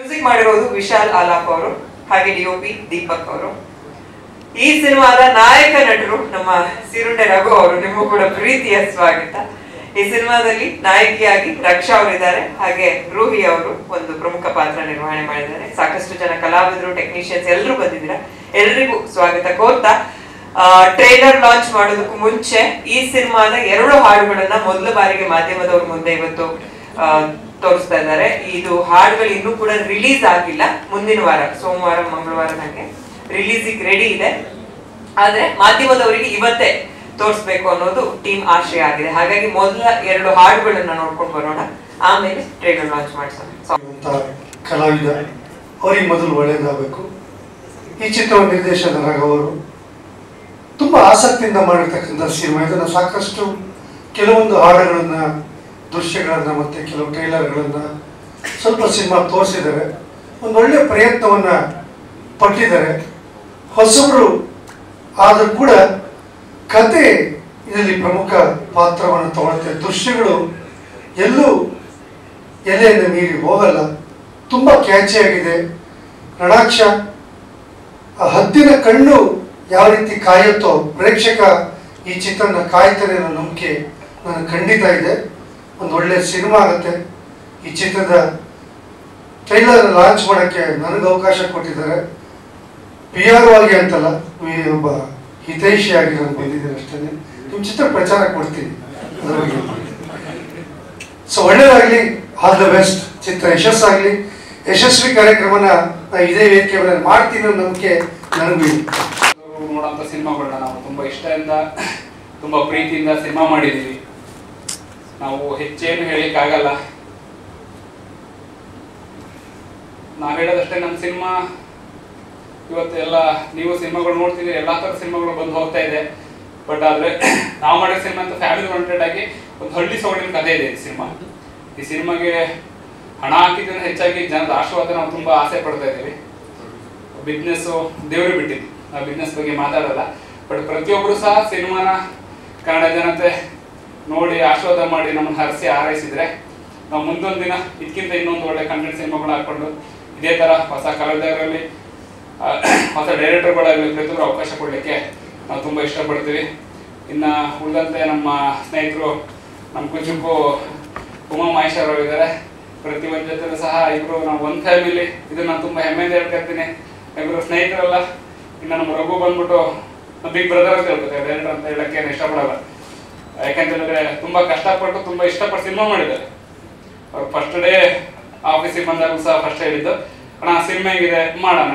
Music ಮಾಡಿರೋದು ವಿಶಾಲ್ ಆಲಾಪ್ ಅವರು, ಹಾಗೆ ಡಿಒಪಿ ದೀಪಕ್ ಅವರು. ಈ ಸಿನಿಮಾದ ನಾಯಕ ನಟರು ನಮ್ಮ ಸಿರುಂಡೆ ರಘು ಅವರು. ನಿಮಗೂ ಕೂಡ ಪ್ರೀತಿಯ ಸ್ವಾಗತ. ಈ ಸಿನಿಮಾದಲ್ಲಿ ನಾಯಕಿಯಾಗಿ ರಕ್ಷಾ ಅವರಿದ್ದಾರೆ, ಹಾಗೆ ರೂಹಿ ಅವರು ಒಂದು ಪ್ರಮುಖ ಪಾತ್ರ ನಿರ್ವಹಣೆ ಮಾಡಿದ್ದಾರೆ. ಸಾಕಷ್ಟು ಜನ ಕಲಾವಿದರು, ಟೆಕ್ನಿಷಿಯನ್ಸ್ ಎಲ್ಲರೂ ಬಂದಿದ್ದೀರಾ. ಎಲ್ರಿಗೂ ಸ್ವಾಗತ ಕೋರ್ತಾ ಟ್ರೈಲರ್ ಲಾಂಚ್ ಮಾಡೋದಕ್ಕೂ ಮುಂಚೆ ಈ ಸಿನಿಮಾದ 2 ಹಾಡುಗಳನ್ನ ಮೊದಲ ಬಾರಿಗೆ ಮಾಧ್ಯಮದವ್ರ ಮುಂದೆ ಇವತ್ತು ತೋರಿಸ್ತಾ ಇದ್ದಾರೆ. ಇದು ಹಾಡುಗಳು ಇನ್ನೂ ಕೂಡ ರಿಲೀಸ್ ಆಗಿಲ್ಲ. ಮುಂದಿನ ವಾರ ಸೋಮವಾರ ಮಂಗಳವಾರ ನಂಗೆ ರಿಲೀಸಿಗೆ ರೆಡಿ ಇದೆ. ಆದ್ರೆ ಮಾಧ್ಯಮದವರಿಗೆ ಇವತ್ತೇ ತೋರಿಸ್ಬೇಕು ಅನ್ನೋದು ಟೀಮ್ ಆಶಯ ಆಗಿದೆ. ಹಾಗಾಗಿ ಮೊದಲ 2 ಹಾಡುಗಳನ್ನ ನೋಡ್ಕೊಂಡು ಬರೋಣ, ಆಮೇಲೆ ಟ್ರೈಲರ್ ಲಾಂಚ್ ಮಾಡ್ಸೋಣ. ಕಲಾವಿದ ಅವರಿಗೆ ಮೊದಲು ಒಳ್ಳೆಯದಾಗಬೇಕು. ಈ ಚಿತ್ರವನ್ನು ನಿರ್ದೇಶನ ರಾಘವರು ತುಂಬಾ ಆಸಕ್ತಿಯಿಂದ ಮಾಡಿರ್ತಕ್ಕಂಥ ಸಿನಿಮಾ. ಇದನ್ನು ಸಾಕಷ್ಟು ಕೆಲವೊಂದು ಹಾಡುಗಳನ್ನ, ದೃಶ್ಯಗಳನ್ನ ಮತ್ತೆ ಕೆಲವು ಟ್ರೈಲರ್ಗಳನ್ನ ಸ್ವಲ್ಪ ಸಿನಿಮಾ ತೋರಿಸಿದ್ದಾರೆ. ಒಂದು ಒಳ್ಳೆಯ ಪ್ರಯತ್ನವನ್ನ ಪಟ್ಟಿದ್ದಾರೆ. ಹೊಸಬರು ಆದರೂ ಕೂಡ ಕತೆ ಇದರಲ್ಲಿ ಪ್ರಮುಖ ಪಾತ್ರವನ್ನು ತಗೊಳುತ್ತೆ. ದೃಶ್ಯಗಳು ಎಲ್ಲೂ ಎಲೆಯನ್ನು ಮೀರಿ ಹೋಗಲ್ಲ. ತುಂಬ ಕ್ಯಾಚಿಯಾಗಿದೆ. ರಣಾಕ್ಷ ಆ ಹದ್ದಿನ ಕಣ್ಣು ಯಾವ ರೀತಿ ಕಾಯುತ್ತೋ ಪ್ರೇಕ್ಷಕ ಈ ಚಿತ್ರನ ಕಾಯ್ತಾರೆ ಅನ್ನೋ ನಂಬಿಕೆ ನನಗೆ ಖಂಡಿತ ಇದೆ. ಒಂದು ಒಳ್ಳೆಯ ಸಿನಿಮಾ ಆಗುತ್ತೆ. ಈ ಚಿತ್ರದ ಟ್ರೈಲರ್ ಲಾಂಚ್ ಮಾಡೋಕ್ಕೆ ನನಗೆ ಅವಕಾಶ ಕೊಟ್ಟಿದ್ದಾರೆ. PR ಆಗಿ ಅಂತಲ್ಲ, ಒಬ್ಬ ಹಿತೈಷಿಯಾಗಿ ನಾನು ಬಂದಿದ್ದೀನಿ ಅಷ್ಟೇ. ನಿಮ್ಮ ಚಿತ್ರ ಪ್ರಚಾರ ಕೊಡ್ತೀನಿ ಅದರ ಬಗ್ಗೆ. ಸೊ ಒಳ್ಳೆಯದಾಗಲಿ, ಆಲ್ ದ ಬೆಸ್ಟ್. ಚಿತ್ರ ಯಶಸ್ಸಾಗಲಿ. ಯಶಸ್ವಿ ಕಾರ್ಯಕ್ರಮನ ಇದೇ ವೇದಿಕೆ ಮೇಲೆ ಮಾಡ್ತೀನಿ ಅನ್ನೋ ನಂಬಿಕೆ ನನಗೂ ನೋಡೋಂಥ ಸಿನಿಮಾಗಳನ್ನ ನಾವು ತುಂಬ ಇಷ್ಟದಿಂದ, ತುಂಬ ಪ್ರೀತಿಯಿಂದ ಸಿನಿಮಾ ಮಾಡಿದ್ದೀವಿ. ನಾವು ಹೆಚ್ಚೇನು ಹೇಳಿಕ್ಕಾಗಲ್ಲ. ನಾವು ಹೇಳೋದಷ್ಟೇ, ನಮ್ಮ ಸಿನಿಮಾ ಇವತ್ತು ಎಲ್ಲ ನೀವು ಸಿನಿಮಾಗಳು ನೋಡ್ತಿದ್ದೀರಿ, ಎಲ್ಲ ಥರ ಸಿನಿಮಾಗಳು ಬಂದು ಹೋಗ್ತಾ ಇದೆ. ಬಟ್ ಆದರೆ ನಾವು ಮಾಡೋ ಸಿನಿಮಾ ಅಂತ ಫ್ಯಾಮಿಲಿ ಓರಿಯೆಂಟೆಡ್ ಆಗಿ ಒಂದು ಹಳ್ಳಿ ಸೊಗಡಿನ ಕಥೆ ಇದೆ ಈ ಸಿನಿಮಾ. ಈ ಸಿನಿಮಾಗೆ ಹಣ ಹಾಕಿದ್ದನ್ನು ಹೆಚ್ಚಾಗಿ ಜನದ ಆಶೀರ್ವಾದ ನಾವು ತುಂಬ ಆಸೆ ಪಡ್ತಾ ಇದ್ದೀವಿ. ಬಿಸ್ನೆಸ್ಸು ದೇವ್ರಿಗೆ ಬಿಟ್ಟಿದ್ದು, ನಾವು ಬಿಸ್ನೆಸ್ ಬಗ್ಗೆ ಮಾತಾಡೋಲ್ಲ. ಬಟ್ ಪ್ರತಿಯೊಬ್ಬರು ಸಹ ಸಿನಿಮಾನ ಕನ್ನಡ ಜನತೆ ನೋಡಿ ಆಶೀರ್ವಾದ ಮಾಡಿ ನಮ್ಮನ್ನು ಹರಿಸಿ ಹಾರೈಸಿದ್ರೆ ನಾವು ಮುಂದೊಂದು ದಿನ ಇದಕ್ಕಿಂತ ಇನ್ನೊಂದು ಒಳ್ಳೆ ಕಂಟೆಂಟ್ ಸಿನಿಮಾಗಳು ಹಾಕ್ಕೊಂಡು ಇದೇ ಥರ ಹೊಸ ಕಲಾವಿದರಲ್ಲಿ, ಹೊಸ ಡೈರೆಕ್ಟರ್ಗಳಾಗಲಿ ಪ್ರತಿಯೊಬ್ಬರು ಅವಕಾಶ ಕೊಡಲಿಕ್ಕೆ ನಾವು ತುಂಬ ಇಷ್ಟಪಡ್ತೀವಿ. ಇನ್ನು ಉಳಿದಂತೆ ನಮ್ಮ ಸ್ನೇಹಿತರು, ನಮ್ಮ ಕುಚುಕು ಉಮಾ ಮಹೇಶ್ವರ್ ಅವರು ಇದ್ದಾರೆ. ಪ್ರತಿಯೊಂದು ಜೊತೆ ಸಹ ಇಬ್ಬರು ನಾವು ಒಂದು ಫ್ಯಾಮಿಲಿ. ಇದು ನಾನು ತುಂಬ ಹೆಮ್ಮೆಯಿಂದ ಹೇಳ್ಕೊಳ್ತೀನಿ. ಇಬ್ಬರು ಸ್ನೇಹಿತರಲ್ಲ. ಇನ್ನು ನಮ್ಮ ರಘು ಬಂದ್ಬಿಟ್ಟು ಬಿಗ್ ಬ್ರದರ್ ಅಂತ ಹೇಳ್ಕೊತಾರೆ, ಡೈರೆಕ್ಟರ್ ಅಂತ ಹೇಳಕ್ಕೆ ಏನು ಇಷ್ಟಪಡಲ್ಲ. ಯಾಕೆಂತಂದರೆ ತುಂಬ ಕಷ್ಟಪಟ್ಟು ತುಂಬ ಇಷ್ಟಪಟ್ಟು ಸಿನಿಮಾ ಮಾಡಿದ್ದಾರೆ. ಅವ್ರು ಫಸ್ಟ್ ಡೇ ಆಫೀಸಿಗೆ ಬಂದಾಗ ಸಹ ಫಸ್ಟ್ ಹೇಳಿದ್ದು, ಅಣ್ಣ ಸಿನಿಮಾ ಹೇಗಿದೆ ಮಾಡೋಣ.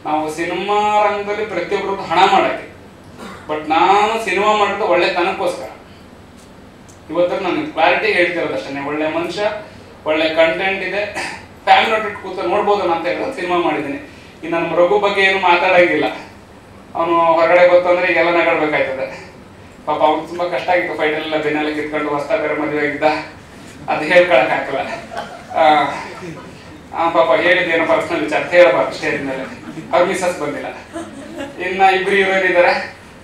ನಾವು ಸಿನಿಮಾ ರಂಗದಲ್ಲಿ ಪ್ರತಿಯೊಬ್ಬರು ಹಣ ಮಾಡೋಕ್ಕೆ, ಬಟ್ ನಾನು ಸಿನಿಮಾ ಮಾಡೋದು ಒಳ್ಳೆ ತನಕ್ಕೋಸ್ಕರ. ಇವತ್ತು ನಾನು ಕ್ಲಾರಿಟಿ ಹೇಳ್ತಿರೋದಷ್ಟೇ. ಒಳ್ಳೆ ಮನುಷ್ಯ, ಒಳ್ಳೆ ಕಂಟೆಂಟ್ ಇದೆ, ಫ್ಯಾಮಿಲಿ ಒಟ್ಟಿಗೆ ಕೂತು ನೋಡ್ಬೋದು ಅಂತ ಹೇಳಿದ್ರೆ ಸಿನಿಮಾ ಮಾಡಿದ್ದೀನಿ. ಇನ್ನು ನಮ್ಮ ರಘು ಬಗ್ಗೆ ಏನು ಮಾತಾಡೋಂಗಿಲ್ಲ. ಅವನು ಹೊರಗಡೆ ಗೊತ್ತಂದ್ರೆ ಈಗೆಲ್ಲ ನಗಾಡ್ಬೇಕಾಯ್ತದೆ. ಪಾಪ ಅವ್ನು ತುಂಬ ಕಷ್ಟ ಆಗಿತ್ತು. ಫೈಟಲ್ಲೆಲ್ಲ ಬೆನ್ನೆಲ್ಲ ಕಿತ್ಕೊಂಡು ಹೊಸ್ತಾ ಬೇರೆ ಮದುವೆ ಆಗಿದ್ದ, ಅದು ಹೇಳ್ಕೊಳಕ್ ಹಾಕಲ್ಲ. ಪಾಪ ಹೇಳಿದ್ದೇನೋ ಪರ್ಸನಲ್ ವಿಚಾರ ಹೇಳಬಾರ್ದು ಸ್ಟೇಜ್ ಮೇಲೆ. ಅವ್ರ ಮಿಸಸ್ ಬಂದಿಲ್ಲ. ಇನ್ನು ಇಬ್ರು ಹೀರೋಯಿನ್ ಇದ್ದಾರೆ.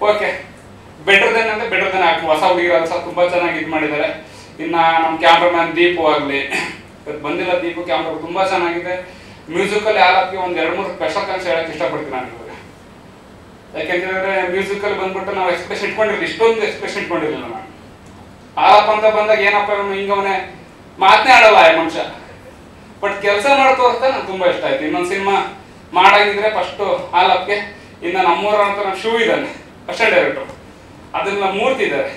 ಓಕೆ, ಬೆಟರ್ ದೆನ್ ಅಂತ ಬೆಟರ್ ದೆನ್ ಹಾಕಿ ಹೊಸ ಹುಡುಗಿರೋದು ಸಹ ತುಂಬ ಚೆನ್ನಾಗಿ ಇದು ಮಾಡಿದ್ದಾರೆ. ಇನ್ನು ನಮ್ಮ ಕ್ಯಾಮ್ರಾಮ್ಯಾನ್ ದೀಪು ಆಗಲಿ, ಇವತ್ತು ಬಂದಿಲ್ಲ ದೀಪು, ಕ್ಯಾಮ್ರಾ ತುಂಬ ಚೆನ್ನಾಗಿದೆ. ಮ್ಯೂಸಿಕಲ್ಲಿ ಆಲಾಪ್ಗೆ ಒಂದು 2-3 ಸ್ಪೆಷಲ್ ಕನ್ಸ್ ಹೇಳಕ್ಕೆ ಇಷ್ಟಪಡ್ತೀನಿ ನಾನು ಇವಾಗ. ಯಾಕೆಂತಂದರೆ ಮ್ಯೂಸಿಕಲ್ಲಿ ಬಂದ್ಬಿಟ್ಟು ನಾವು ಎಕ್ಸ್ಪ್ರೆಷನ್ ಇಟ್ಕೊಂಡಿರಲಿಲ್ಲ, ಇಷ್ಟೊಂದು ಎಕ್ಸ್ಪ್ರೆಷನ್ ಇಟ್ಕೊಂಡಿರಲಿಲ್ಲ ನಾನು. ಆಲಾಪ್ ಅಂತ ಬಂದಾಗ ಏನಪ್ಪ ಇವನು ಹಿಂಗವನೇ ಮಾತನೇ ಆಡಲ್ಲ ಆ ಮನುಷ್ಯ. ಬಟ್ ಕೆಲಸ ಮಾಡಿ ತೋರಿಸ್ತಾ ನಂಗೆ ತುಂಬ ಇಷ್ಟ ಆಯ್ತು. ಇನ್ನೊಂದು ಸಿನಿಮಾ ಮಾಡಾಗಿದ್ರೆ ಫಸ್ಟು ಆಲಾಪ್ಗೆ. ಇನ್ನು ನಮ್ಮೂರ ಅಂತ ನಮ್ಮ ಶಿವ ಇದ್ದಾನೆ ಅಷ್ಟೇ ಡೈರೆಕ್ಟರ್, ಅದನ್ನ ಮೂರ್ತಿ ಇದ್ದಾರೆ.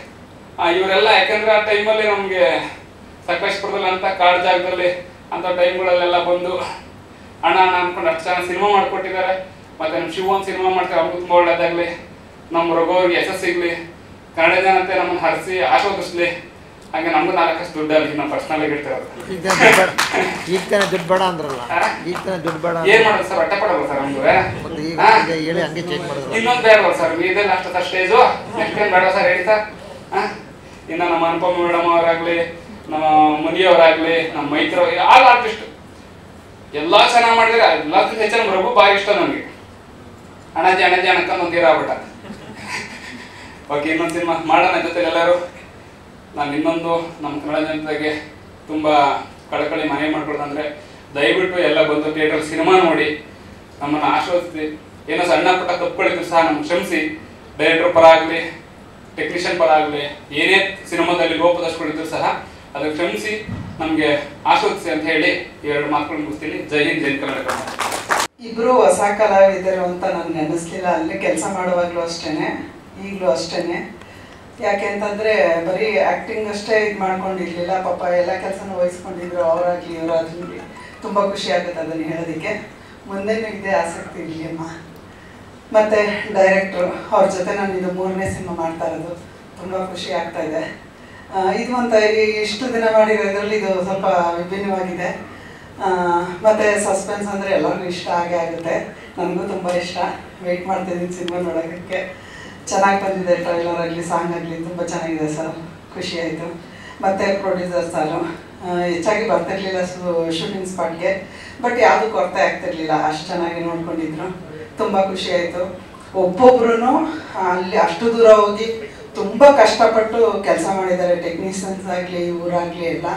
ಇವರೆಲ್ಲ ಯಾಕೆಂದರೆ ಆ ಟೈಮಲ್ಲಿ ನಮಗೆ ಸಕಲೇಶ್ಪುರದಲ್ಲಿ ಅಂತ ಕಾಡು ಜಾಗದಲ್ಲಿ ಅಂಥ ಟೈಮ್ಗಳಲ್ಲೆಲ್ಲ ಬಂದು ಅಣ್ಣ ಅಂದ್ಕೊಂಡು ಅಷ್ಟು ಚೆನ್ನಾಗಿ ಸಿನಿಮಾ ಮಾಡಿಕೊಟ್ಟಿದ್ದಾರೆ. ಮತ್ತು ನಮ್ಮ ಶಿವ ಒಂದು ಸಿನಿಮಾ ಮಾಡ್ತಾರೆ, ಅವ್ರಿಗೂ ತುಂಬ ಒಳ್ಳೇದಾಗಲಿ. ನಮ್ಮ ರಘು ಅವ್ರಿಗೆ ಯಶಸ್ಸು ಸಿಗಲಿ, ಕನ್ನಡ ಜನತೆ ನಮ್ಮನ್ನು ಹರಿಸಿ ಆಶೀರ್ವದಿಸ್ಲಿ. ಹಾಗೆ ನಮ್ಗೂ 4 ದುಡ್ಡು ಅಲ್ಲಿ ನಾವು ಪರ್ಸನಲ್ ಆಗಿ ಇರ್ತಿರೋದು. ಈಗ ತಾನೇ ದುಡ್ಡು ಬೇಡ ಅಂದ್ರಲ್ಲ, ಈಗ ತಾನೇ ದುಡ್ಡು ಬೇಡ ಏನು ಮಾಡೋದು ಸರ್? ಹೊಟ್ಟೆ ಪಡಲ್ಲ ಸರ್ ನಮ್ದು. ಹೇಳಿ ಹಂಗೆ ಚೇಂಜ್ ಮಾಡಿದ್ರು. ಇನ್ನೊಂದು ಬೇಡವಲ್ಲ ಸರ್? ಇದೆಲ್ಲ ಅಷ್ಟು ಸರ್ ಸ್ಟೇಜು, ನೆಕ್ಸ್ಟ್ ಏನು ಬೇಡ ಸರ್ ಹೇಳಿ ಸರ್? ಇನ್ನು ನಮ್ಮ ಅನುಪಮ ಮೇಡಮ್ ಅವರಾಗಲಿ, ನಮ್ಮ ಮುನಿಯವರಾಗಲಿ, ನಮ್ಮ ಮೈತ್ರಿ, ಆಲ್ ಆರ್ಟಿಸ್ಟ್ ಎಲ್ಲ ಚೆನ್ನಾಗಿ ಮಾಡಿದ್ರೆ. ಎಲ್ಲದಕ್ಕಿಂತ ಹೆಚ್ಚು ನಮ್ಮ ರಘು ಭಾರಿ ಇಷ್ಟ ನನಗೆ. ಅಣಜಿ ಅಣಕ್ಕಂದು ಒಂದು ಆಗ್ಬಿಟ್ಟ. ಓಕೆ, ಇನ್ನೊಂದು ಸಿನಿಮಾ ಮಾಡೋಣ ಜೊತೆಲಿ ಎಲ್ಲರೂ. ನಾನು ಇನ್ನೊಂದು ನಮ್ಮ ಕನ್ನಡ ಜನತೆಗೆ ತುಂಬ ಕಳಕಳಿ ಮನವಿ ಮಾಡ್ಕೊಡೋದಂದರೆ, ದಯವಿಟ್ಟು ಎಲ್ಲ ಬಂದು ಥಿಯೇಟರ್ ಸಿನಿಮಾ ನೋಡಿ ನಮ್ಮನ್ನು ಆಶ್ವಾದಿಸಿ, ಏನೋ ಸಣ್ಣ ಪುಟ್ಟ ತಪ್ಪುಗಳಿದ್ರು ಸಹ ನಮ್ಗೆ ಕ್ಷಮಿಸಿ. ಡೈರೆಕ್ಟರ್ ಪರ ಆಗಲಿ, ಟೆಕ್ನಿಷಿಯನ್ ಪರ ಆಗಲಿ, ಏನೇ ಸಿನಿಮಾದಲ್ಲಿ ಲೋಪದೋಷಗಳಿದ್ರು ಸಹ ಅದಕ್ಕೆ ಕ್ಷಮಿಸಿ ನಮಗೆ ಆಶ್ವಾದಿಸಿ ಅಂತ ಹೇಳಿ 2 ಮಾತುಗಳು ಮುಗಿಸ್ತೀನಿ. ಜೈ ಹಿಂದ್, ಜೈ ಕರ್ನಾಟಕ. ಇಬ್ಬರು ಹೊಸ ಕಲಾವಿದರು ಅಂತ ನನಗೆ ಅನ್ನಿಸ್ಲಿಲ್ಲ. ಅಲ್ಲಿ ಕೆಲಸ ಮಾಡುವಾಗಲೂ ಅಷ್ಟೇ, ಈಗಲೂ ಅಷ್ಟೇ. ಯಾಕೆ ಅಂತಂದರೆ ಬರೀ ಆ್ಯಕ್ಟಿಂಗ್ ಅಷ್ಟೇ ಇದು ಮಾಡ್ಕೊಂಡಿರಲಿಲ್ಲ, ಪಾಪ ಎಲ್ಲ ಕೆಲಸನೂ ವಹಿಸ್ಕೊಂಡಿದ್ರು. ಅವರಾಗಲಿ ಇವರಾಗಲಿ ತುಂಬ ಖುಷಿ ಆಗುತ್ತೆ ಅದನ್ನು ಹೇಳೋದಕ್ಕೆ. ಮುಂದೆನೂ ಇದೇ ಆಸಕ್ತಿ ಇರಲಿ ಅಮ್ಮ. ಮತ್ತು ಡೈರೆಕ್ಟ್ರು ಅವ್ರ ಜೊತೆ ನಾನು ಇದು 3ನೇ ಸಿನಿಮಾ ಮಾಡ್ತಾ ಇರೋದು, ತುಂಬ ಖುಷಿ ಆಗ್ತಾಯಿದೆ. ಇದು ಅಂತ ಇಷ್ಟು ದಿನ ಮಾಡಿರೋ ಇದರಲ್ಲಿ ಇದು ಸ್ವಲ್ಪ ವಿಭಿನ್ನವಾಗಿದೆ. ಮತ್ತು ಸಸ್ಪೆನ್ಸ್ ಅಂದರೆ ಎಲ್ಲರಿಗೂ ಇಷ್ಟ ಆಗೇ ಆಗುತ್ತೆ. ನನಗೂ ತುಂಬ ಇಷ್ಟ. ವೆಯ್ಟ್ ಮಾಡ್ತಿದ್ದೀನಿ ಸಿನಿಮಾ ನೋಡೋಕ್ಕೆ. ಚೆನ್ನಾಗಿ ಬಂದಿದೆ, ಟ್ರೈಲರ್ ಆಗಲಿ ಸಾಂಗ್ ಆಗಲಿ ತುಂಬ ಚೆನ್ನಾಗಿದೆ ಸರ್, ಖುಷಿ ಆಯಿತು. ಮತ್ತು ಪ್ರೊಡ್ಯೂಸರ್ ಸಾರು ಹೆಚ್ಚಾಗಿ ಬರ್ತಿರ್ಲಿಲ್ಲ ಶೂಟಿಂಗ್ ಸ್ಪಾಟ್ಗೆ, ಬಟ್ ಯಾವುದೂ ಕೊರತೆ ಆಗ್ತಿರ್ಲಿಲ್ಲ, ಅಷ್ಟು ಚೆನ್ನಾಗಿ ನೋಡ್ಕೊಂಡಿದ್ರು. ತುಂಬ ಖುಷಿ ಆಯಿತು. ಒಬ್ಬೊಬ್ರು ಅಲ್ಲಿ ಅಷ್ಟು ದೂರ ಹೋಗಿ ತುಂಬ ಕಷ್ಟಪಟ್ಟು ಕೆಲಸ ಮಾಡಿದ್ದಾರೆ, ಟೆಕ್ನಿಷಿಯನ್ಸ್ ಆಗಲಿ ಇವರಾಗಲಿ ಎಲ್ಲ.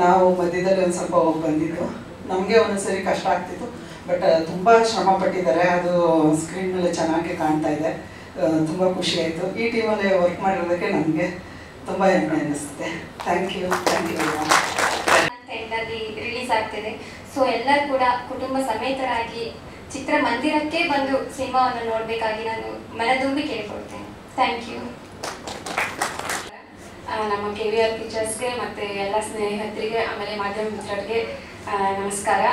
ನಾವು ಮಧ್ಯದಲ್ಲಿ ಒಂದು ಸ್ವಲ್ಪ ಹೋಗಿ ಬಂದಿದ್ದು, ನಮಗೆ ಒಂದೊಂದ್ಸರಿ ಕಷ್ಟ ಆಗ್ತಿತ್ತು, ಬಟ್ ತುಂಬ ಶ್ರಮ ಪಟ್ಟಿದ್ದಾರೆ. ಅದು ಸ್ಕ್ರೀನ್ ಮೇಲೆ ಚೆನ್ನಾಗಿ ಕಾಣ್ತಾ ಇದೆ. ತುಂಬ ಖುಷಿ ಆಯಿತು. ಈ ಟೀಮಲ್ಲಿ ವರ್ಕ್ ಮಾಡಿರೋದಕ್ಕೆ ನಮಗೆ ತುಂಬ ಹೆಮ್ಮೆ ಅನ್ನಿಸುತ್ತೆ. ಥ್ಯಾಂಕ್ ಯು ಎಂಟಲ್ಲಿ ರಿಲೀಸ್ ಆಗ್ತಿದೆ. ಸೊ ಎಲ್ಲರೂ ಕೂಡ ಕುಟುಂಬ ಸಮೇತರಾಗಿ ಚಿತ್ರಮಂದಿರಕ್ಕೆ ಬಂದು ಸಿನಿಮಾವನ್ನು ನೋಡಬೇಕಾಗಿ ನಾನು ಮನದುಂಬಿ ಕೇಳಿಕೊಳ್ತೇನೆ. Thank you. ನಮ್ಮ KVR ಪಿಕ್ಚರ್ಸ್ಗೆ ಮತ್ತು ಎಲ್ಲ ಸ್ನೇಹಿತರಿಗೆ, ಆಮೇಲೆ ಮಾಧ್ಯಮ ಮಿತ್ರರಿಗೆ ನಮಸ್ಕಾರ.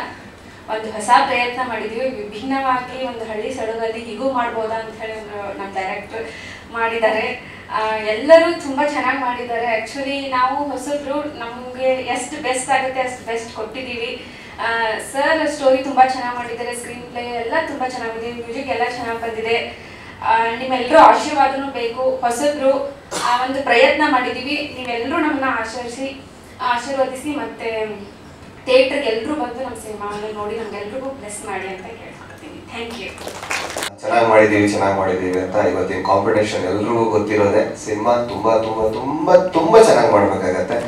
ಒಂದು ಹೊಸ ಪ್ರಯತ್ನ ಮಾಡಿದ್ದೀವಿ, ವಿಭಿನ್ನವಾಗಿ ಒಂದು ಹಳ್ಳಿ ಸೊಗಡಲ್ಲಿ ಹೀಗೂ ಮಾಡ್ಬೋದಾ ಅಂತ ಹೇಳಿ ನಮ್ಮ ಡೈರೆಕ್ಟರ್ ಮಾಡಿದ್ದಾರೆ. ಎಲ್ಲರೂ ತುಂಬ ಚೆನ್ನಾಗಿ ಮಾಡಿದ್ದಾರೆ. ಆ್ಯಕ್ಚುಲಿ ನಾವು ಹೊಸಬ್ರು, ನಮಗೆ ಎಷ್ಟು ಬೆಸ್ಟ್ ಆಗುತ್ತೆ ಅಷ್ಟು ಬೆಸ್ಟ್ ಕೊಟ್ಟಿದ್ದೀವಿ. ಸರ್ ಸ್ಟೋರಿ ತುಂಬ ಚೆನ್ನಾಗಿ ಮಾಡಿದ್ದಾರೆ, ಸ್ಕ್ರೀನ್ ಪ್ಲೇ ಎಲ್ಲ ತುಂಬ ಚೆನ್ನಾಗಿದೆ, ಮ್ಯೂಸಿಕ್ ಎಲ್ಲ ಚೆನ್ನಾಗಿ ಬಂದಿದೆ. ನಿಮ್ಮೆಲ್ಲರೂ ಆಶೀರ್ವಾದನೂ ಬೇಕು. ಹೊಸಬ್ರು ಒಂದು ಪ್ರಯತ್ನ ಮಾಡಿದ್ದೀವಿ, ನೀವೆಲ್ಲರೂ ನಮ್ಮನ್ನ ಆಶೀರ್ವದಿಸಿ ಮತ್ತು ಥಿಯೇಟ್ರಿಗೆ ಎಲ್ಲರೂ ಬಂದು ನಮ್ಮ ಸಿನಿಮಾವನ್ನು ನೋಡಿ ನಮಗೆಲ್ರಿಗೂ ಬ್ಲೆಸ್ ಮಾಡಿ ಅಂತ ಕೇಳ್ಕೊಳ್ತೀನಿ. Thank you. ಚೆನ್ನಾಗಿ ಮಾಡಿದ್ದೀವಿ ಅಂತ ಇವತ್ತಿನ ಕಾಂಪಿಟೇಷನ್ ಎಲ್ರಿಗೂ ಗೊತ್ತಿರೋದೆ. ಸಿನಿಮಾ ತುಂಬ ಚೆನ್ನಾಗಿ ಮಾಡ್ಬೇಕಾಗತ್ತೆ.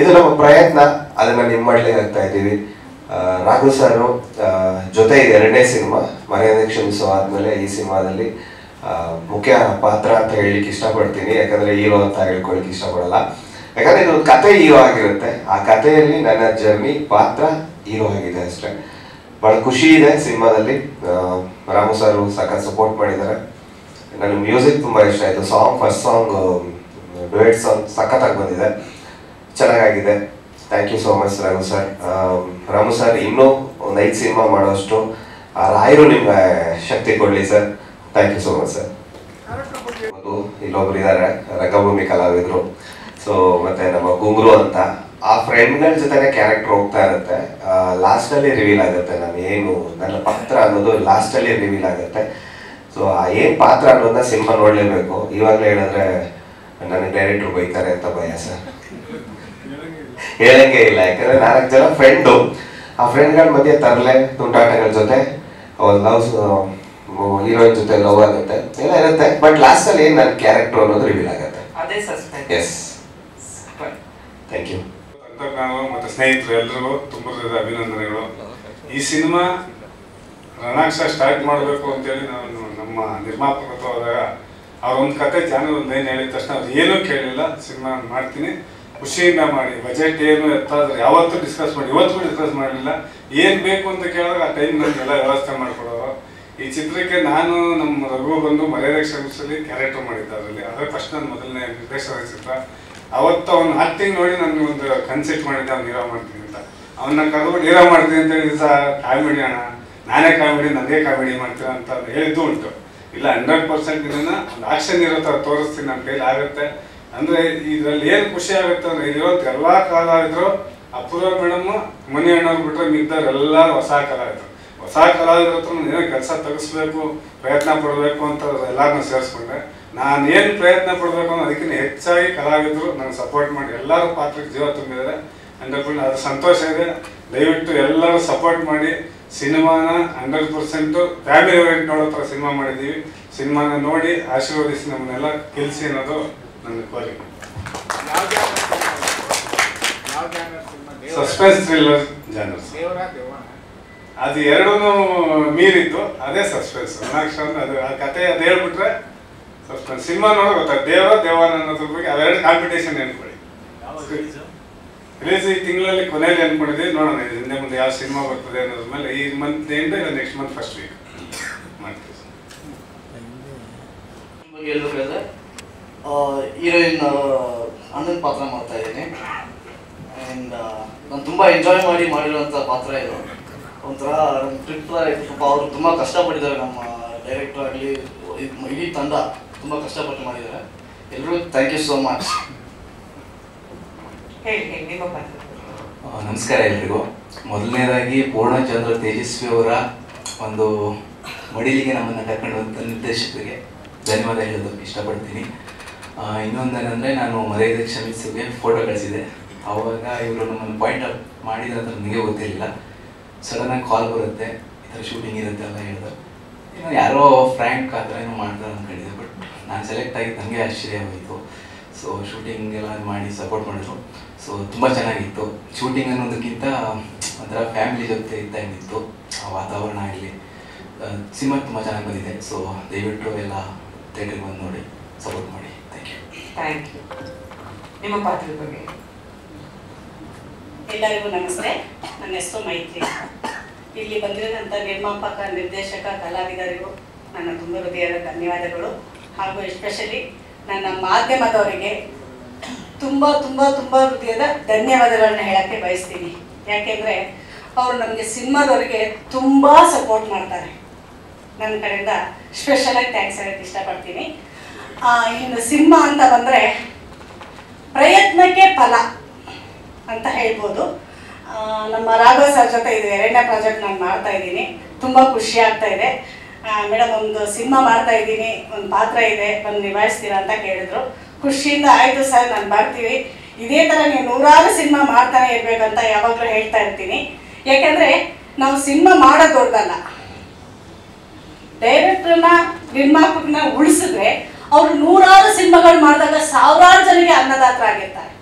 ಇದು ನಮ್ಮ ಪ್ರಯತ್ನ, ಅದನ್ನ ನಿಮ್ಮಲ್ಲಿ ಆಗ್ತಾ ಇದ್ದೀವಿ. ರಾಘು ಸರ್ ಜೊತೆ ಇದು 2ನೇ ಸಿನಿಮಾ. ಮರ್ಯಾದೆ ಕ್ಷಮಿಸೋ ಆದ್ಮೇಲೆ ಈ ಸಿನಿಮಾದಲ್ಲಿ ಮುಖ್ಯ ಪಾತ್ರ ಅಂತ ಹೇಳಲಿಕ್ಕೆ ಇಷ್ಟಪಡ್ತೀನಿ, ಯಾಕಂದ್ರೆ ಹೀರೋ ಅಂತ ಹೇಳ್ಕೊಳಕ್ಕೆ ಇಷ್ಟಪಡಲ್ಲ. ಯಾಕಂದ್ರೆ ಇದು ಕತೆ ಹೀರೋ ಆಗಿರುತ್ತೆ, ಆ ಕಥೆಯಲ್ಲಿ ನನ್ನ ಜರ್ನಿ ಪಾತ್ರ ಹೀರೋ ಆಗಿದೆ ಅಷ್ಟೇ. ಬಹಳ ಖುಷಿ ಇದೆ ಸಿನಿಮಾದಲ್ಲಿ. ರಾಮು ಸರ್ ಸಖತ್ ಸಪೋರ್ಟ್ ಮಾಡಿದ್ದಾರೆ. ನನಗೆ ಮ್ಯೂಸಿಕ್ ತುಂಬ ಇಷ್ಟ ಆಯಿತು. ಫಸ್ಟ್ ಸಾಂಗ್ ಡುಯೆಟ್ ಸಾಂಗ್ ಸಖತ್ತಾಗಿ ಬಂದಿದೆ, ಚೆನ್ನಾಗಿದೆ. Thank you so much Raghu sir. Ramu sir ಇನ್ನೂ ಒಂದು 5 ಸಿನಿಮಾ ಮಾಡೋಷ್ಟು ರಾಯರು ನಿಮ್ಗೆ ಶಕ್ತಿ ಕೊಡಲಿ sir. Thank you so much sir. ಇಲ್ಲೊಬ್ರು ಇದ್ದಾರೆ ರಂಗಭೂಮಿ ಕಲಾವಿದರು. ಸೊ ಮತ್ತೆ ನಮ್ಮ ಗುಂಗ್ರು ಅಂತ, ಆ ಫ್ರೆಂಡ್ಗಳ ಜೊತೆನೆ ಕ್ಯಾರೆಕ್ಟರ್ ಹೋಗ್ತಾ ಇರುತ್ತೆ. ಲಾಸ್ಟಲ್ಲಿ ರಿವೀಲ್ ಆಗುತ್ತೆ ನಾನು ಏನು ನನ್ನ ಪಾತ್ರ ಅನ್ನೋದು, ಲಾಸ್ಟಲ್ಲಿ ರಿವೀಲ್ ಆಗುತ್ತೆ. ಸೊ ಆ ಏನು ಪಾತ್ರ ಅನ್ನೋದನ್ನ ಸಿನಿಮಾ ನೋಡಲೇಬೇಕು. ಇವಾಗಲೇ ಹೇಳಿದ್ರೆ ನನಗೆ ಡೈರೆಕ್ಟ್ರು ಬೈತಾರೆ ಅಂತ ಭಯ ಸರ್, ಹೇಳಂಗೆ ಇಲ್ಲ. ಯಾಕಂದ್ರೆ 4 ಜನ ಫ್ರೆಂಡು, ಆ ಫ್ರೆಂಡ್ಗಳ ಮಧ್ಯೆ ತರಲೆ ತುಂಟಾಟಗಳ ಜೊತೆ ಲವ್, ಹೀರೋಯಿನ್ ಜೊತೆ ಲವ್ ಆಗುತ್ತೆ, ಎಲ್ಲ ಇರುತ್ತೆ. ಬಟ್ ಲಾಸ್ಟ್ ಅಲ್ಲಿ ಏನ್ ನನ್ನ ಕ್ಯಾರೆಕ್ಟರ್ ಅನ್ನೋದು ರಿವೀಲ್ ಆಗುತ್ತೆ. ಅದೇ ಸಸ್ಪೆನ್ಸ್. S, thank you. ತಂತ್ರಜ್ಞಾನ ಮತ್ತು ಸ್ನೇಹಿತರು ಎಲ್ರಿಗೂ ತುಂಬ ಅಭಿನಂದನೆಗಳು. ಈ ಸಿನಿಮಾ ರಣಾಕ್ಷ ಸ್ಟಾರ್ಟ್ ಮಾಡಬೇಕು ಅಂತೇಳಿ ನಾನು ನಮ್ಮ ನಿರ್ಮಾಪಕ ಹತ್ರ ಹೋದಾಗ ಅವ್ರೊಂದು ಕತೆ ಚಾನಲ್ ಒಂದು ಲೈನ್ ಹೇಳಿದ ತಕ್ಷಣ ಅವ್ರು ಏನೂ ಕೇಳಿಲ್ಲ, ಸಿನಿಮಾ ಮಾಡ್ತೀನಿ ಖುಷಿಯಿಂದ ಮಾಡಿ, ಬಜೆಟ್ ಏನು ಎತ್ತಾದ್ರೆ ಯಾವತ್ತೂ ಡಿಸ್ಕಸ್ ಮಾಡಿ, ಇವತ್ತು ಡಿಸ್ಕಸ್ ಮಾಡಲಿಲ್ಲ. ಏನು ಬೇಕು ಅಂತ ಕೇಳಿದಾಗ ಆ ಟೈಮ್ ನನಗೆಲ್ಲ ವ್ಯವಸ್ಥೆ ಮಾಡಿಕೊಡೋರು. ಈ ಚಿತ್ರಕ್ಕೆ ನಾನು ನಮ್ಮ ರಘು ಬಂದು ಮರ್ಯಾದೆ ಕ್ಷಮಿಸಲಿ ಕ್ಯಾರೆಕ್ಟರ್ ಮಾಡಿದ್ದೆ ಅದರಲ್ಲಿ. ಅದೇ ಫಸ್ಟ್ ನನ್ನ ಮೊದಲನೇ ನಿರ್ದೇಶನ ಚಿತ್ರ. ಅವತ್ತು ಅವ್ನು ಆಕ್ಟಿಂಗ್ ನೋಡಿ ನನಗೆ ಒಂದು ಕನ್ಸೆಪ್ಟ್ ಮಾಡಿದ್ದೆ, ಅವ್ನು ಹೀರೋ ಮಾಡ್ತೀನಿ ಅಂತ. ಅವನ್ನ ಕರೆದು ಹೀರೋ ಮಾಡ್ತೀನಿ ಅಂತ ಹೇಳಿದ ಕಾಮಿಡಿ ಅಣ್ಣ, ನಾನೇ ಕಾಮಿಡಿ, ನನಗೆ ಕಾಮಿಡಿ ಮಾಡ್ತೀನಿ ಅಂತ ಹೇಳಿದ್ದು ಉಂಟು. ಇಲ್ಲ 100% ಇದನ್ನ ಒಂದು ಆಕ್ಷನ್ ಇರೋ ಥರ ತೋರಿಸ್ತೀನಿ, ನನ್ನ ಕೈಲಿ ಆಗುತ್ತೆ. ಅಂದರೆ ಇದರಲ್ಲಿ ಏನು ಖುಷಿ ಆಗುತ್ತೆ ಅಂದರೆ ಇದಿರೋದು ಎಲ್ಲ ಕಲಾವಿದರು, ಅಪೂರ್ವ ಮೇಡಮ್, ಮನಿ ಅಣ್ಣವ್ರು ಬಿಟ್ಟರೆ ಮಿದ್ದವರೆಲ್ಲರೂ ಹೊಸ ಕಲಾವಿದರು. ಹೊಸ ಕಲಾವಿದ್ರ ಹತ್ರ ಏನೋ ಕೆಲಸ ತೆಗಿಸ್ಬೇಕು, ಪ್ರಯತ್ನ ಪಡಬೇಕು ಅಂತ ಎಲ್ಲರನ್ನೂ ಸೇರಿಸ್ಕೊಂಡೆ. ನಾನು ಏನು ಪ್ರಯತ್ನ ಪಡಬೇಕು ಅನ್ನೋ ಅದಕ್ಕಿಂತ ಹೆಚ್ಚಾಗಿ ಕಲಾವಿದರು ನನಗೆ ಸಪೋರ್ಟ್ ಮಾಡಿ ಎಲ್ಲರೂ ಪಾತ್ರಕ್ಕೆ ಜೀವ ತುಂಬಿದ್ದಾರೆ. 100% ಅದು ಸಂತೋಷ ಇದೆ. ದಯವಿಟ್ಟು ಎಲ್ಲರೂ ಸಪೋರ್ಟ್ ಮಾಡಿ ಸಿನಿಮಾನ 100% ಫ್ಯಾಮಿಲಿ ಓರಿಯೆಂಟ್ ನೋಡೋ ಥರ ಸಿನಿಮಾ ಮಾಡಿದ್ದೀವಿ. ಸಿನಿಮಾನ ನೋಡಿ ಆಶೀರ್ವದಿಸಿ ನಮ್ಮನ್ನೆಲ್ಲ ಗೆಲ್ಲಿಸಿ ಅನ್ನೋದು ನನ್ನ ಕೋರಿಕೆ. Suspense thriller genre. ಅದು ಎರಡೂ ಮೀರಿತ್ತು, ಅದೇ ಸಸ್ಪೆನ್ಸ್. ರಣಾಕ್ಷ ಅಂದ್ರೆ ಅದು ಆ ಕತೆ ಅದು ಹೇಳ್ಬಿಟ್ರೆ ಸಸ್ಪೆನ್ಸ್. ಸಿನಿಮಾ ನೋಡೋ ಗೊತ್ತಾಗ್ತದೆ, ದೇವನ ಅನ್ನೋದ್ರ ಬಗ್ಗೆ ಅವೆರಡು ಕಾಂಪಿಟೇಷನ್ ಅನ್ಕೊಳ್ಳಿ. ರಿಲೀಸ್ ಈ ತಿಂಗಳಲ್ಲಿ ಕೊನೆಯಲ್ಲಿ ಅನ್ಕೊಂಡಿದ್ದೀವಿ, ನೋಡೋಣ ಹಿಂದೆ ಮುಂದೆ ಯಾವ ಸಿನಿಮಾ ಬರ್ತದೆ ಅನ್ನೋದ್ರ ಮೇಲೆ. ಈ ಮಂತ್ ಎಂಡ್ ಇಲ್ಲ ನೆಕ್ಸ್ಟ್ ಮಂತ್ ಫಸ್ಟ್ ವೀಕ್ ಮಾಡ್ತೀವಿ. ಹೇಳ್ಬೇಕಾದ್ರೆ ಹೀರೋಯಿನ್ ಅಣ್ಣನ ಪಾತ್ರ ಮಾಡ್ತಾ ಇದ್ದೀನಿ. ಆ್ಯಂಡ್ ನಾನು ತುಂಬ ಎಂಜಾಯ್ ಮಾಡಿರೋಂಥ ಪಾತ್ರ ಇದು. ಒಂಥರ ನಮ್ಮ ಟ್ರಿಪ್ ಪಾಪ ಅವರು ತುಂಬ ಕಷ್ಟಪಟ್ಟಿದ್ದಾರೆ. ನಮ್ಮ ಡೈರೆಕ್ಟರ್ ಆಗಲಿ ಇಡೀ ತಂಡ ತುಂಬ ಕಷ್ಟಪಟ್ಟು ಮಾಡಿದ್ದಾರೆ. ಎಲ್ಲರೂ ಥ್ಯಾಂಕ್ ಯು ಸೋ ಮಚ್. ನಮಸ್ಕಾರ ಎಲ್ರಿಗೂ. ಮೊದಲನೇದಾಗಿ ಪೂರ್ಣಚಂದ್ರ ತೇಜಸ್ವಿ ಅವರ ಒಂದು ಮಡಿಲಿಗೆ ನಮ್ಮನ್ನು ಕರ್ಕೊಂಡಂಥ ನಿರ್ದೇಶಕರಿಗೆ ಧನ್ಯವಾದ ಹೇಳೋದಕ್ಕೆ ಇಷ್ಟಪಡ್ತೀನಿ. ಇನ್ನೊಂದೇನೆಂದರೆ, ನಾನು ಮರ್ಯಾದೆ ಕ್ಷಮಿಸಿಗೆ ಫೋಟೋ ಕಳಿಸಿದೆ. ಆವಾಗ ಇವರು ನಮ್ಮನ್ನು ಪಾಯಿಂಟ್ ಔಟ್ ಮಾಡಿದ್ರೆ ಅಂತ ನನಗೆ ಗೊತ್ತಿರಲಿಲ್ಲ. ಸಡನ್ನಾಗಿ ಕಾಲ್ ಬರುತ್ತೆ, ಈ ಥರ ಶೂಟಿಂಗ್ ಇರುತ್ತೆ ಅಂತ ಹೇಳಿದ್ರು. ಇನ್ನು ಯಾರೋ ಫ್ರ್ಯಾಂಕ್ ಆ ಥರ ಏನೋ ಮಾಡ್ತಾರೆ ಅಂದ್ಕೊಂಡಿದ್ದೆ. ಬಟ್ ನಾನು ಸೆಲೆಕ್ಟ್ ಆಗಿದ್ದು ನನಗೆ ಆಶ್ಚರ್ಯವಾಯಿತು. ಸೊ ಶೂಟಿಂಗ್ ಎಲ್ಲ ಮಾಡಿ ಸಪೋರ್ಟ್ ಮಾಡಿದ್ರು. ಸೊ ತುಂಬ ಚೆನ್ನಾಗಿತ್ತು. ಶೂಟಿಂಗ್ ಅನ್ನೋದಕ್ಕಿಂತ ಒಂಥರ ಫ್ಯಾಮಿಲಿ ಜೊತೆ ಇದ್ದಾಗಿತ್ತು. ಆ ವಾತಾವರಣ ಆಗಲಿ, ಸಿನಿಮಾ ತುಂಬ ಚೆನ್ನಾಗಿ ಬಂದಿದೆ. ಸೊ ದಯವಿಟ್ಟು ಎಲ್ಲ ಥಿಯೇಟ್ರಿಗೆ ಬಂದು ನೋಡಿ, ಸಪೋರ್ಟ್ ಮಾಡಿ. Thank you. ನಿಮ್ಮ ಪಾತ್ರದ ಬಗ್ಗೆ? ಎಲ್ಲರಿಗೂ ನಮಸ್ತೆ. ನನ್ನ ಹೆಸರು ಮೈತ್ರಿ. ಇಲ್ಲಿ ಬಂದಿರೋದಂಥ ನಿರ್ಮಾಪಕ, ನಿರ್ದೇಶಕ, ಕಲಾವಿದರಿಗೂ ನನ್ನ ತುಂಬ ಹೃದಯದ ಧನ್ಯವಾದಗಳು. ಹಾಗೂ ಎಸ್ಪೆಷಲಿ ನನ್ನ ಮಾಧ್ಯಮದವರಿಗೆ ತುಂಬ ತುಂಬ ತುಂಬ ಹೃದಯದ ಧನ್ಯವಾದಗಳನ್ನ ಹೇಳೋಕ್ಕೆ ಬಯಸ್ತೀನಿ. ಯಾಕೆಂದರೆ ಅವರು ನಮಗೆ ಸಿನಿಮಾದವರಿಗೆ ತುಂಬ ಸಪೋರ್ಟ್ ಮಾಡ್ತಾರೆ. ನನ್ನ ಕಡೆಯಿಂದ ಸ್ಪೆಷಲಾಗಿ ಥ್ಯಾಂಕ್ಸ್ ಹೇಳೋಕ್ಕೆ ಇಷ್ಟಪಡ್ತೀನಿ. ಇನ್ನು ಸಿನಿಮಾ ಅಂತ ಬಂದರೆ ಪ್ರಯತ್ನಕ್ಕೆ ಫಲ ಅಂತ ಹೇಳ್ಬೋದು. ನಮ್ಮ ರಾಘವ್ ಸರ್ ಜೊತೆ ಇದು 2ನೇ ಪ್ರಾಜೆಕ್ಟ್ ನಾನು ಮಾಡ್ತಾ ಇದ್ದೀನಿ. ತುಂಬ ಖುಷಿ ಆಗ್ತಾ ಇದೆ. ಮೇಡಮ್, ಒಂದು ಸಿನಿಮಾ ಮಾಡ್ತಾ ಇದ್ದೀನಿ, ಒಂದು ಪಾತ್ರ ಇದೆ, ಬಂದು ನಿಭಾಯಿಸ್ತೀರಾ ಅಂತ ಕೇಳಿದ್ರು. ಖುಷಿಯಿಂದ ಆಯಿತು ಸರ್, ನಾನು ಬರ್ತೀವಿ, ಇದೇ ಥರ ನೀವು 100 ಸಿನಿಮಾ ಮಾಡ್ತಾನೆ ಇರಬೇಕಂತ ಯಾವಾಗಲೂ ಹೇಳ್ತಾ ಇರ್ತೀನಿ. ಯಾಕೆಂದರೆ ನಾವು ಸಿನಿಮಾ ಮಾಡೋದು ದೊಡ್ಡದಲ್ಲ, ಡೈರೆಕ್ಟ್ರನ್ನ, ನಿರ್ಮಾಪಕರನ್ನ ಉಳಿಸಿದ್ರೆ ಅವರು 100 ಸಿನಿಮಾಗಳು ಮಾಡಿದಾಗ ಸಾವಿರಾರು ಜನರಿಗೆ ಅನ್ನದಾತರಾಗಿರ್ತಾರೆ.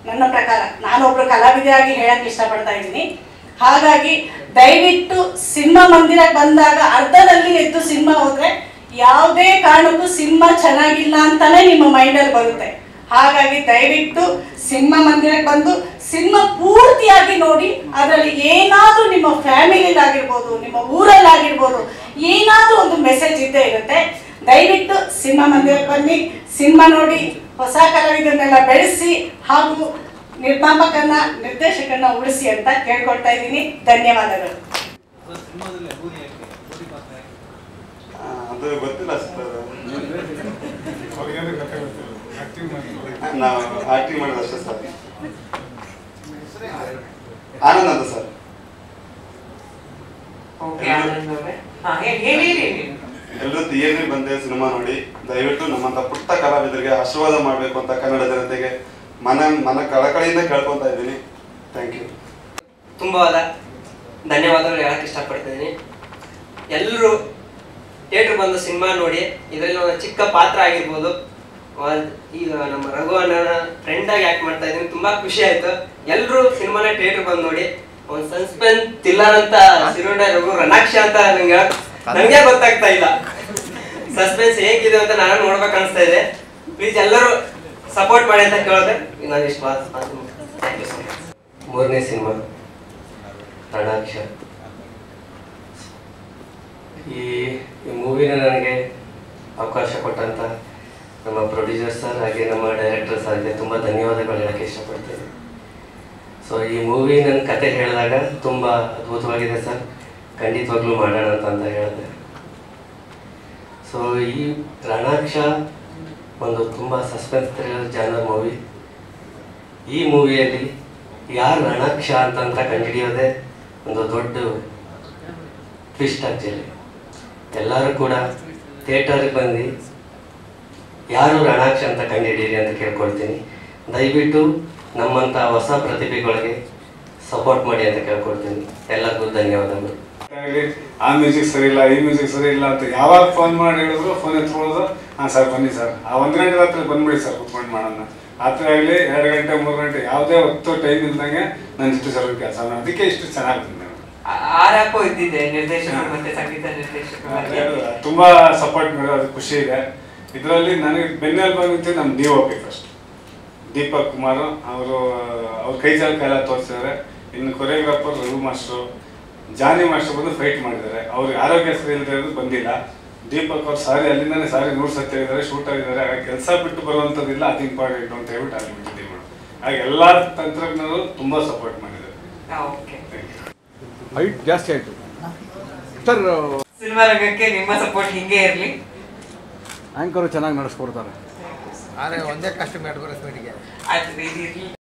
ನನ್ನ ಪ್ರಕಾರ ನಾನೊಬ್ರು ಕಲಾವಿದೆಯಾಗಿ ಹೇಳಕ್ಕೆ ಇಷ್ಟಪಡ್ತಾ ಇದ್ದೀನಿ. ಹಾಗಾಗಿ ದಯವಿಟ್ಟು ಸಿನಿಮಾ ಮಂದಿರಕ್ಕೆ ಬಂದಾಗ ಅರ್ಧದಲ್ಲಿ ಎದ್ದು ಸಿನಿಮಾ ಹೋದರೆ ಯಾವುದೇ ಕಾರಣಕ್ಕೂ ಸಿನಿಮಾ ಚೆನ್ನಾಗಿಲ್ಲ ಅಂತಾನೆ ನಿಮ್ಮ ಮೈಂಡಲ್ಲಿ ಬರುತ್ತೆ. ಹಾಗಾಗಿ ದಯವಿಟ್ಟು ಸಿನಿಮಾ ಮಂದಿರಕ್ಕೆ ಬಂದು ಸಿನಿಮಾ ಪೂರ್ತಿಯಾಗಿ ನೋಡಿ. ಅದರಲ್ಲಿ ಏನಾದರೂ ನಿಮ್ಮ ಫ್ಯಾಮಿಲಿಲಾಗಿರ್ಬೋದು, ನಿಮ್ಮ ಊರಲ್ಲಾಗಿರ್ಬೋದು, ಏನಾದರೂ ಒಂದು ಮೆಸೇಜ್ ಇದ್ದೇ ಇರುತ್ತೆ. ದಯವಿಟ್ಟು ಸಿನಿಮಾ ಮಂದಿರಕ್ಕೆ ಬನ್ನಿ, ಸಿನಿಮಾ ನೋಡಿ, ಹೊಸ ಕಲಾವಿದರನ್ನೆಲ್ಲ ಬೆಳೆಸಿ ಹಾಗೂ ನಿರ್ಮಾಪಕನ, ನಿರ್ದೇಶಕನ ಉಳಿಸಿ ಅಂತ ಕೇಳ್ಕೊಳ್ತಾ ಇದ್ದೀನಿ. ಧನ್ಯವಾದಗಳು. ಅದು ಗೊತ್ತಿಲ್ಲ ಸರ್, ನಾವು ಆಕ್ಟಿಂಗ್ ಮಾಡೋದು ಅಷ್ಟೇ ಸರ್. ಆನಂದ್ ಅಂತ ಸರ್. ಎಲ್ಲರೂ ಥಿಯೇಟರ್ಗೆ ಬಂದೆ ಸಿನಿಮಾ ನೋಡಿ. ದಯವಿಟ್ಟು ನಮ್ಮಂತ ಪುಟ್ಟ ಕಲಾವಿದರಿಗೆ ಆಶೀರ್ವಾದ ಮಾಡಬೇಕು ಅಂತ ಕನ್ನಡ ಜನತೆಗೆ ಮನ ಕಳಕಳಿಯಿಂದ ಕೇಳ್ಕೊತ ಇದ್ದೀನಿ. Thank you. ತುಂಬ ಧನ್ಯವಾದಗಳು ಹೇಳಕ್ಕೆ ಇಷ್ಟಪಡ್ತಿದ್ದೀನಿ. ಎಲ್ಲರೂ ಥಿಯೇಟ್ರ್ ಬಂದು ಸಿನಿಮಾ ನೋಡಿ. ಇದರಲ್ಲಿ ಒಂದು ಚಿಕ್ಕ ಪಾತ್ರ ಆಗಿರ್ಬೋದು, ಈಗ ನಮ್ಮ ರಘು ಅಣ್ಣನ ಫ್ರೆಂಡಾಗಿ ಆ್ಯಕ್ಟ್ ಮಾಡ್ತಾ ಇದ್ದೀನಿ. ತುಂಬ ಖುಷಿ ಆಯಿತು. ಎಲ್ಲರೂ ಸಿನಿಮಾನ ಥಿಯೇಟ್ರ್ ಬಂದು ನೋಡಿ. ಒಂದು ಸಸ್ಪೆನ್ಸ್ ಥ್ರಿಲ್ಲರ್ ಅಂತ ಸಿರುಂಡ ರಘು ರಣಾಕ್ಷ ಅಂತ ನನಗೆ ಗೊತ್ತಾಗ್ತಾ ಇಲ್ಲ. ಸಸ್ಪೆನ್ಸ್ ಹೇಗಿದೆ ಅಂತ ನಾನು ನೋಡ್ಬೇಕು ಅನಿಸ್ತಾ ಇದೆ. ಪ್ಲೀಸ್ ಎಲ್ಲರೂ ಸಪೋರ್ಟ್ ಮಾಡಿ ಅಂತ ಕೇಳಿದೆ. ನಾನು ಇಷ್ಟು ಥ್ಯಾಂಕ್ ಯು ಸೊ ಮಚ್. 3ನೇ ಸಿನಿಮಾ ರಣಾಕ್ಷ. ಈ ಮೂವಿನ ನನಗೆ ಅವಕಾಶ ಕೊಟ್ಟಂತ ನಮ್ಮ ಪ್ರೊಡ್ಯೂಸರ್ ಸರ್ ಹಾಗೆ ನಮ್ಮ ಡೈರೆಕ್ಟರ್ ಸರ್ಗೆ ತುಂಬ ಧನ್ಯವಾದಗಳು ಹೇಳೋಕ್ಕೆ ಇಷ್ಟಪಡ್ತೀನಿ. ಸೊ ಈ ಮೂವಿ ನನ್ನ ಕತೆ ಹೇಳಿದಾಗ ತುಂಬ ಅದ್ಭುತವಾಗಿದೆ ಸರ್, ಖಂಡಿತವಾಗ್ಲೂ ಮಾಡೋಣ ಅಂತ ಹೇಳಿದೆ. ಸೊ ಈ ರಣಾಕ್ಷ ಒಂದು ತುಂಬ ಸಸ್ಪೆನ್ಸ್ ಥ್ರಿಲ್ಲರ್ ಜಾನರ್ ಮೂವಿ. ಈ ಮೂವಿಯಲ್ಲಿ ಯಾರು ರಣಾಕ್ಷ ಅಂತ ಕಂಡುಹಿಡಿಯೋದೇ ಒಂದು ದೊಡ್ಡ ಟ್ವಿಸ್ಟ್. ಆ್ಯಕ್ಚುಲಿ ಎಲ್ಲರೂ ಕೂಡ ಥಿಯೇಟರ್ಗೆ ಬಂದು ಯಾರು ರಣಾಕ್ಷ ಅಂತ ಕಂಡುಹಿಡೀರಿ ಅಂತ ಕೇಳ್ಕೊಳ್ತೀನಿ. ದಯವಿಟ್ಟು ನಮ್ಮಂಥ ಹೊಸ ಪ್ರತಿಭೆಗಳಿಗೆ ಸಪೋರ್ಟ್ ಮಾಡಿ ಅಂತ ಕೇಳ್ಕೊಳ್ತೀನಿ. ಎಲ್ಲರಿಗೂ ಧನ್ಯವಾದಗಳು. ಆ ಮ್ಯೂಸಿಕ್ ಸರಿ ಇಲ್ಲ, ಈ ಮ್ಯೂಸಿಕ್ ಸರಿ ಇಲ್ಲ ಅಂತ ಯಾವಾಗ ಫೋನ್ ಮಾಡಿ ಹೇಳಿದ್ರು ಫೋನ್ ಎತ್ಕೊಳ್ಳೋದು. ಹಾಂ ಸರ್ ಬನ್ನಿ ಸರ್, ಆ 1 ಗಂಟೆ ರಾತ್ರಿ ಬಂದ್ಬಿಡಿ ಸರ್, ಕುತ್ಕೊಂಡು ಮಾಡೋಣ. ರಾತ್ರಿ ಆಗಲಿ 2 ಗಂಟೆ 3 ಗಂಟೆ ಯಾವುದೇ ಹೊತ್ತು ಟೈಮ್ ಇಲ್ದಂಗೆ ನಾನು ಇಷ್ಟು ಸರ್ವ ಕೆಲಸ ಮಾಡಿ ಅದಕ್ಕೆ ಇಷ್ಟು ಚೆನ್ನಾಗಿ ಆರಾಪೋ ಇದ್ದಿದೆ ನಿರ್ದೇಶಕರು ಮತ್ತೆ ಸಂಗೀತ ನಿರ್ದೇಶಕರು ತುಂಬಾ ಸಪೋರ್ಟ್ ಮಾಡೋದು ಅದು ಖುಷಿ ಇದೆ. ಇದರಲ್ಲಿ ನನಗೆ ಬೆನ್ನೆಲುಬಾಗಿ ನಿಂತು ನಮ್ಮ DOP ಫಸ್ಟ್ ದೀಪಕ್ ಕುಮಾರ್ ಅವರು ಅವ್ರ ಕೈ ಕಾಲ ತೋರಿಸಿದ್ದಾರೆ. ಇನ್ನು ಕೊರಿಯೋಗ್ರಾಫರ್ ರಘು ಮಾಸ್ಟ್ರು ಜಾನಿ ಮಾಸ್ಟರ್ ಬಂದು ಫೈಟ್ ಮಾಡಿದ್ದಾರೆ. ಅವ್ರಿಗೆ ಆರೋಗ್ಯ ಸರಿ ಇಲ್ಲದೆ ಬಂದಿಲ್ಲ. ದೀಪಕ್ ಅವ್ರು ಸಾರಿ ಅಲ್ಲಿಂದಾನೆ ಸಾರಿ 100 ಸತಿ ಹೇಳಿದ್ದಾರೆ, ಶೂಟ್ ಆಗಿದ್ದಾರೆ. ಆಗ ಕೆಲಸ ಬಿಟ್ಟು ಬರುವಂಥದ್ದಿಲ್ಲ, ಅದು ಇಂಪಾರ್ಟೆಂಟ್ ಅಂತ ಹೇಳ್ಬಿಟ್ಟು ಅಲ್ಲಿ ಬಿಟ್ಟಿದ್ದೀವಿ ಮೇಡಮ್. ಹಾಗೆ ಎಲ್ಲ ತಂತ್ರಜ್ಞರು ತುಂಬಾ ಸಪೋರ್ಟ್ ಮಾಡಿದ್ದಾರೆ. ಹೈಟ್ ಜಾಸ್ತಿ ಆಯಿತು ಸರ್. ಸಿನಿಮಾ ರಂಗಕ್ಕೆ ನಿಮ್ಮ ಸಪೋರ್ಟ್ ಹಿಂಗೆ ಇರಲಿ. ಆ್ಯಂಕರು ಚೆನ್ನಾಗಿ ನಡೆಸ್ಕೊಡ್ತಾರೆ. ಆದರೆ ಒಂದೇ ಕಾಸ್ಟ್ಯೂಮ್ ಇಟ್ಕೊಳ್ತೀವಿ ಅದು